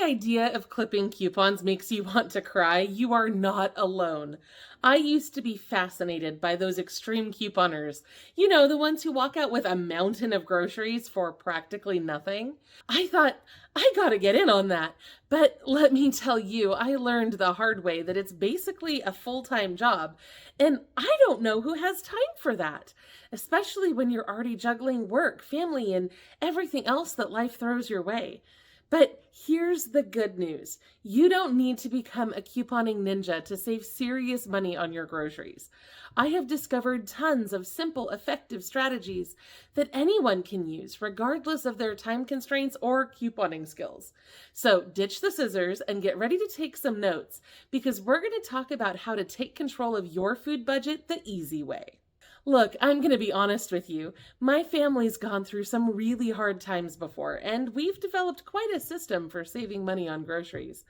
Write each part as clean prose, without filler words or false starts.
idea of clipping coupons makes you want to cry, you are not alone. I used to be fascinated by those extreme couponers. You know, the ones who walk out with a mountain of groceries for practically nothing. I thought, I gotta get in on that. But let me tell you, I learned the hard way that it's basically a full-time job. And I don't know who has time for that, especially when you're already juggling work, family, and everything else that life throws your way. But here's the good news. You don't need to become a couponing ninja to save serious money on your groceries. I have discovered tons of simple, effective strategies that anyone can use, regardless of their time constraints or couponing skills. So ditch the scissors and get ready to take some notes, because we're going to talk about how to take control of your food budget the easy way. Look, I'm going to be honest with you. My family's gone through some really hard times before, and we've developed quite a system for saving money on groceries.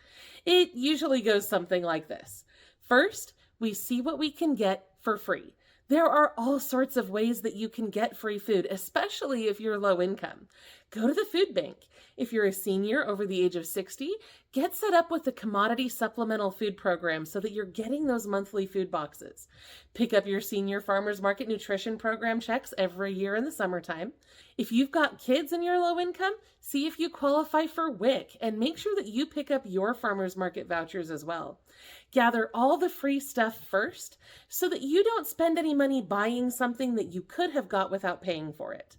It usually goes something like this. First, we see what we can get for free. There are all sorts of ways that you can get free food, especially if you're low income. Go to the food bank. If you're a senior over the age of 60, get set up with the commodity supplemental food program so that you're getting those monthly food boxes. Pick up your senior farmers market nutrition program checks every year in the summertime. If you've got kids and you're low income, see if you qualify for WIC and make sure that you pick up your farmers market vouchers as well. Gather all the free stuff first so that you don't spend any money buying something that you could have got without paying for it.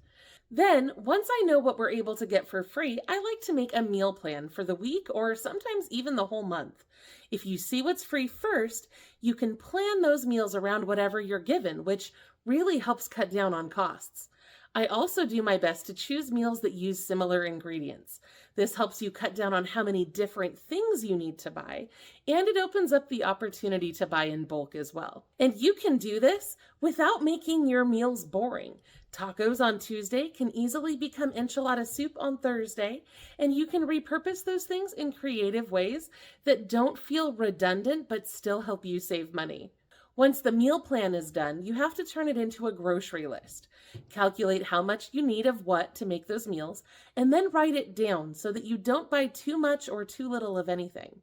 Then, once I know what we're able to get for free, I like to make a meal plan for the week or sometimes even the whole month. If you see what's free first, you can plan those meals around whatever you're given, which really helps cut down on costs. I also do my best to choose meals that use similar ingredients. This helps you cut down on how many different things you need to buy, and it opens up the opportunity to buy in bulk as well. And you can do this without making your meals boring. Tacos on Tuesday can easily become enchilada soup on Thursday, and you can repurpose those things in creative ways that don't feel redundant but still help you save money. Once the meal plan is done, you have to turn it into a grocery list. Calculate how much you need of what to make those meals, and then write it down so that you don't buy too much or too little of anything.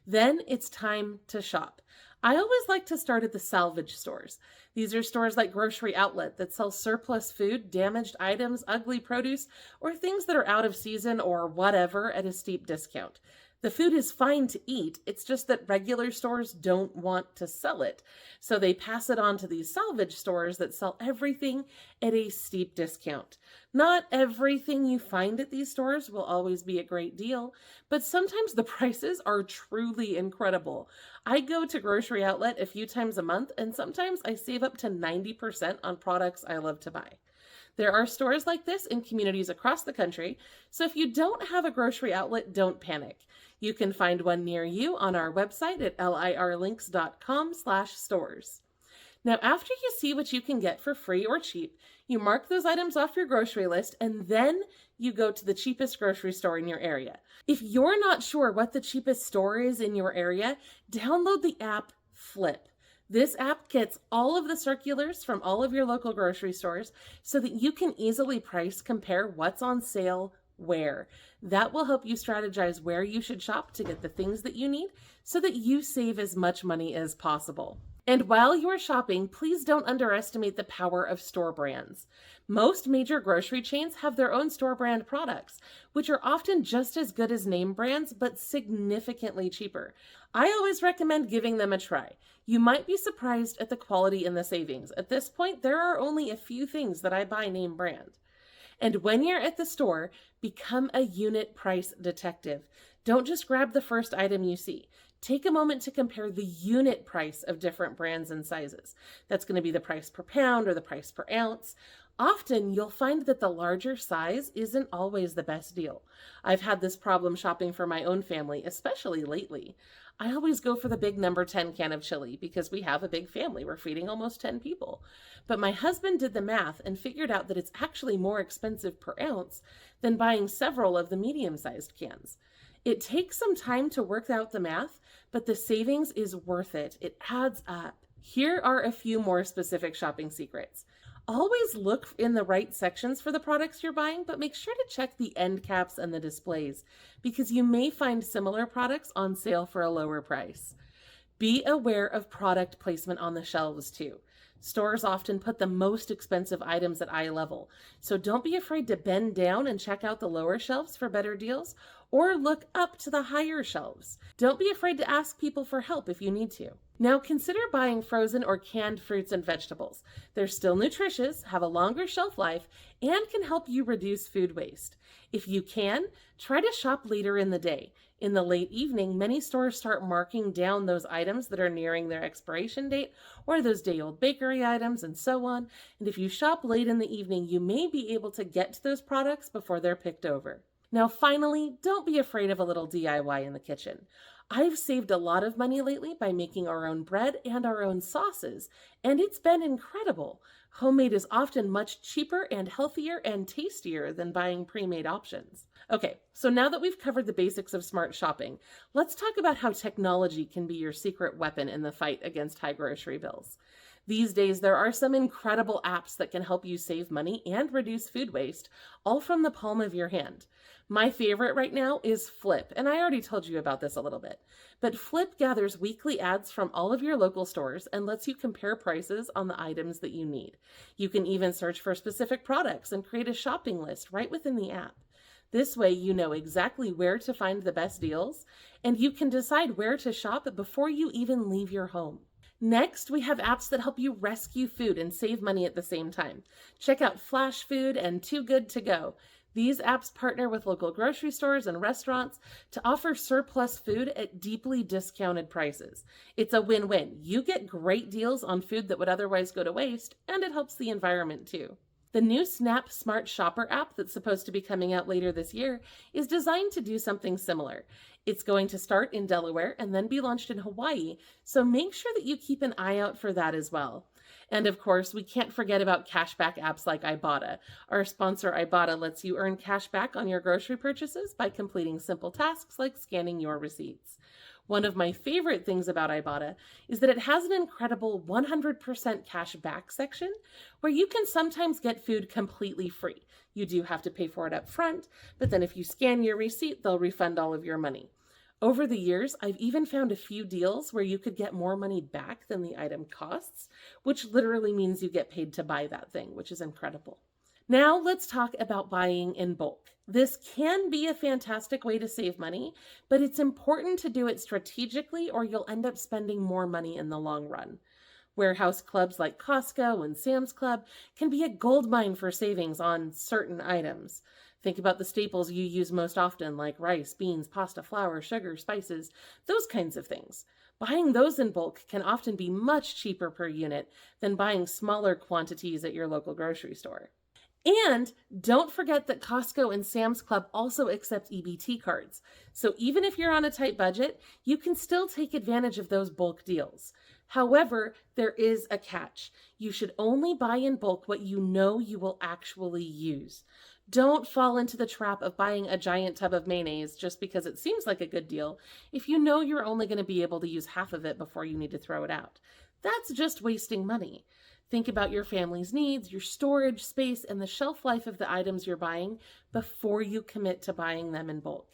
Then it's time to shop. I always like to start at the salvage stores. These are stores like Grocery Outlet that sell surplus food, damaged items, ugly produce, or things that are out of season or whatever at a steep discount. The food is fine to eat, it's just that regular stores don't want to sell it. So they pass it on to these salvage stores that sell everything at a steep discount. Not everything you find at these stores will always be a great deal, but sometimes the prices are truly incredible. I go to Grocery Outlet a few times a month, and sometimes I save up to 90% on products I love to buy. There are stores like this in communities across the country, so if you don't have a Grocery Outlet, don't panic. You can find one near you on our website at lirlinks.com/stores. Now, after you see what you can get for free or cheap, you mark those items off your grocery list, and then you go to the cheapest grocery store in your area. If you're not sure what the cheapest store is in your area, download the app Flip. This app gets all of the circulars from all of your local grocery stores so that you can easily price compare what's on sale where. That will help you strategize where you should shop to get the things that you need so that you save as much money as possible. And while you're shopping, please don't underestimate the power of store brands. Most major grocery chains have their own store brand products, which are often just as good as name brands, but significantly cheaper. I always recommend giving them a try. You might be surprised at the quality and the savings. At this point, there are only a few things that I buy name brand. And when you're at the store, become a unit price detective. Don't just grab the first item you see. Take a moment to compare the unit price of different brands and sizes. That's going to be the price per pound or the price per ounce. Often you'll find that the larger size isn't always the best deal. I've had this problem shopping for my own family, especially lately. I always go for the big number 10 can of chili because we have a big family. We're feeding almost 10 people. But my husband did the math and figured out that it's actually more expensive per ounce than buying several of the medium-sized cans. It takes some time to work out the math, but the savings is worth it. It adds up. Here are a few more specific shopping secrets. Always look in the right sections for the products you're buying, but make sure to check the end caps and the displays because you may find similar products on sale for a lower price. Be aware of product placement on the shelves too. Stores often put the most expensive items at eye level, so don't be afraid to bend down and check out the lower shelves for better deals, or look up to the higher shelves. Don't be afraid to ask people for help if you need to. Now consider buying frozen or canned fruits and vegetables. They're still nutritious, have a longer shelf life, and can help you reduce food waste. If you can, try to shop later in the day. In the late evening, many stores start marking down those items that are nearing their expiration date or those day-old bakery items and so on. And if you shop late in the evening, you may be able to get to those products before they're picked over. Now, finally, don't be afraid of a little DIY in the kitchen. I've saved a lot of money lately by making our own bread and our own sauces, and it's been incredible. Homemade is often much cheaper and healthier and tastier than buying pre-made options. Okay, so now that we've covered the basics of smart shopping, let's talk about how technology can be your secret weapon in the fight against high grocery bills. These days, there are some incredible apps that can help you save money and reduce food waste, all from the palm of your hand. My favorite right now is Flip, and I already told you about this a little bit. But Flip gathers weekly ads from all of your local stores and lets you compare prices on the items that you need. You can even search for specific products and create a shopping list right within the app. This way, you know exactly where to find the best deals, and you can decide where to shop before you even leave your home. Next, we have apps that help you rescue food and save money at the same time. Check out Flash Food and Too Good To Go. These apps partner with local grocery stores and restaurants to offer surplus food at deeply discounted prices. It's a win-win. You get great deals on food that would otherwise go to waste, and it helps the environment too. The new Snap Smart Shopper app that's supposed to be coming out later this year is designed to do something similar. It's going to start in Delaware and then be launched in Hawaii, so make sure that you keep an eye out for that as well. And of course, we can't forget about cashback apps like Ibotta. Our sponsor Ibotta lets you earn cash back on your grocery purchases by completing simple tasks like scanning your receipts. One of my favorite things about Ibotta is that it has an incredible 100% cash back section where you can sometimes get food completely free. You do have to pay for it up front, but then if you scan your receipt, they'll refund all of your money. Over the years, I've even found a few deals where you could get more money back than the item costs, which literally means you get paid to buy that thing, which is incredible. Now let's talk about buying in bulk. This can be a fantastic way to save money, but it's important to do it strategically or you'll end up spending more money in the long run. Warehouse clubs like Costco and Sam's Club can be a goldmine for savings on certain items. Think about the staples you use most often like rice, beans, pasta, flour, sugar, spices, those kinds of things. Buying those in bulk can often be much cheaper per unit than buying smaller quantities at your local grocery store. And don't forget that Costco and Sam's Club also accept EBT cards. So even if you're on a tight budget, you can still take advantage of those bulk deals. However, there is a catch. You should only buy in bulk what you know you will actually use. Don't fall into the trap of buying a giant tub of mayonnaise just because it seems like a good deal if you know you're only going to be able to use half of it before you need to throw it out. That's just wasting money. Think about your family's needs, your storage space, and the shelf life of the items you're buying before you commit to buying them in bulk.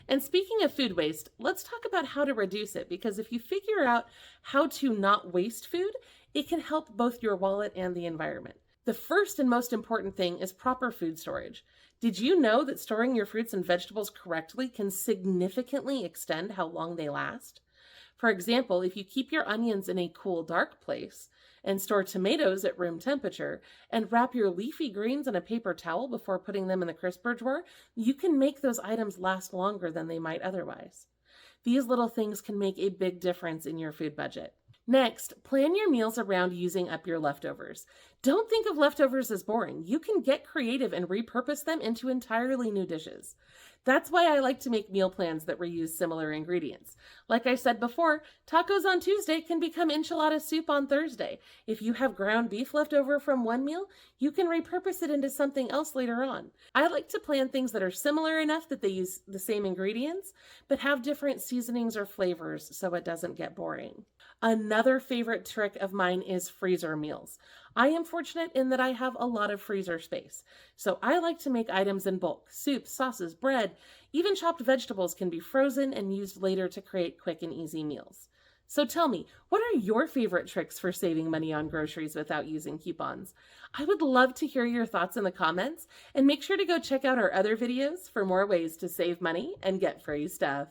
And speaking of food waste, let's talk about how to reduce it, because if you figure out how to not waste food, it can help both your wallet and the environment. The first and most important thing is proper food storage. Did you know that storing your fruits and vegetables correctly can significantly extend how long they last? For example, if you keep your onions in a cool, dark place, and store tomatoes at room temperature, and wrap your leafy greens in a paper towel before putting them in the crisper drawer, you can make those items last longer than they might otherwise. These little things can make a big difference in your food budget. Next, plan your meals around using up your leftovers. Don't think of leftovers as boring. You can get creative and repurpose them into entirely new dishes. That's why I like to make meal plans that reuse similar ingredients. Like I said before, tacos on Tuesday can become enchilada soup on Thursday. If you have ground beef left over from one meal, you can repurpose it into something else later on. I like to plan things that are similar enough that they use the same ingredients, but have different seasonings or flavors so it doesn't get boring. Another favorite trick of mine is freezer meals. I am fortunate in that I have a lot of freezer space, so I like to make items in bulk. Soups, sauces, bread, even chopped vegetables can be frozen and used later to create quick and easy meals. So tell me, what are your favorite tricks for saving money on groceries without using coupons? I would love to hear your thoughts in the comments, and make sure to go check out our other videos for more ways to save money and get free stuff.